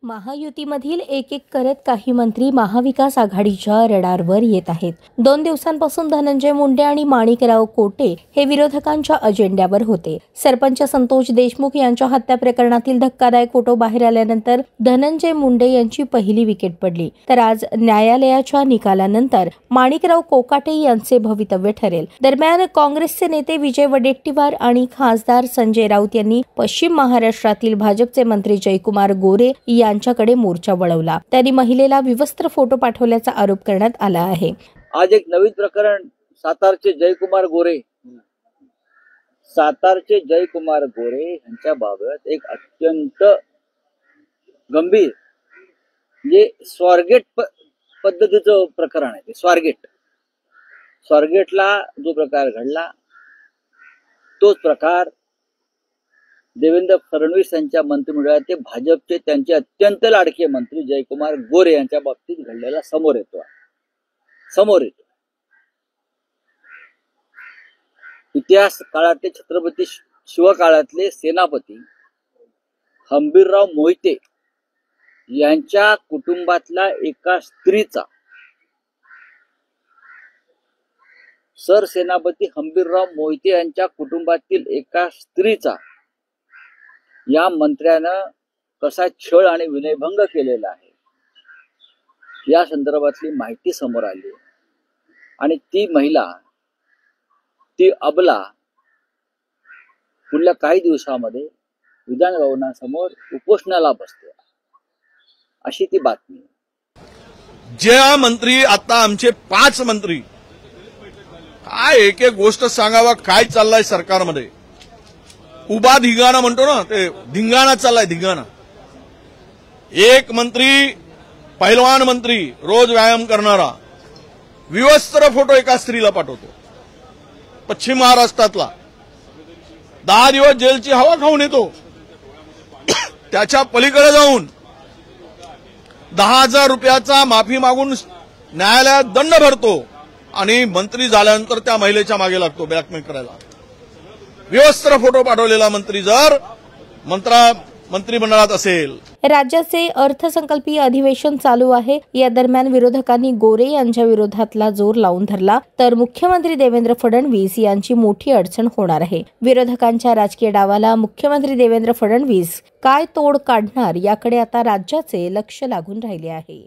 महायुतीमधील एक करत काही मंत्री महाविकास आघाडीच्या रडारवर येत आहेत। 2 दिवसांपासून धनंजय मुंडे आणि माणिकराव कोटे हे विरोधकांच्या अजेंड्यावर होते। सरपंच संतोष देशमुख यांच्या हत्या प्रकरणातील धक्कादायक फोटो बाहेर आल्यानंतर धनंजय मुंडे यांची पहिली विकेट पडली, तर आज न्यायालयाच्या निकालानंतर माणिकराव कोकाटे यांचे भवितव्य ठरेल। दरम्यान काँग्रेसचे नेते विजय वडेट्टीवार आणि खासदार संजय राऊत यांनी पश्चिम महाराष्ट्रातील भाजपचे मंत्री जयकुमार गोरे यांच्याकडे मोर्चा वळवला। त्यांनी महिलेला विवस्त्र फोटो पाठवल्याचा आरोप करण्यात आला आहे। आज एक नवीन प्रकरण सातारचे जयकुमार गोरे यांच्या बाबत एक अत्यंत गंभीर म्हणजे स्वारगेट पद्धतीचं प्रकरण आहे। स्वारगेटला जो प्रकार घडला तोच प्रकार देवेंद्र फडणवीस यांच्या मंत्रिमंडळात भाजपचे त्यांचे अत्यंत लाडके मंत्री जयकुमार गोरे यांच्या बाबतीत घडलेला समोर येतो। इतिहास काळातले छत्रपती शिवकाळातले सेनापती हंबीरराव मोहिते यांच्या कुटुंबातल्या एका स्त्रीचा, सरसेनापती हंबीरराव मोहिते यांच्या कुटुंबातील एका स्त्रीचा या मंत्र्यानं कसा छळ आणि विनयभंग केलेला आहे या संदर्भातली माहिती समोर आली आणि ती महिला, ती अबला पुढल्या काही दिवसामध्ये विधान भवनासमोर उपोषणाला बसते अशी ती बातमी। ज्या मंत्री आता आमचे 5 मंत्री काय एक एक गोष्ट सांगावा काय चाललाय सरकारमध्ये, उभा धिंगाणा म्हणतो ना, ते धिंगाणा चाललाय धिंगाणा। एक मंत्री, पहिलवान मंत्री, रोज व्यायाम करणारा विवस्त्र फोटो एका स्त्रीला पाठवतो पश्चिम महाराष्ट्रातला, 10 दिवस जेलची हवा खाऊन येतो, त्याच्या पलीकडे जाऊन 10,000 रुपयाचा माफी मागून न्यायालयात दंड भरतो आणि मंत्री झाल्यानंतर त्या महिलेच्या मागे लागतो ब्लॅकमेल करायला। विवस्त्र फोटो पाठवलेला मंत्री जर मंत्रिमंडळात असेल। राज्याचे अर्थसंकल्पीय अधिवेशन चालू आहे। या दरम्यान विरोधकांनी गोरे यांच्या विरोधातला जोर लावून धरला, तर मुख्यमंत्री देवेंद्र फडणवीस यांची मोठी अडचण होणार आहे। विरोधकांच्या राजकीय डावाला मुख्यमंत्री देवेंद्र फडणवीस काय तोड काढणार याकडे आता राज्याचे लक्ष लागून राहिले आहे।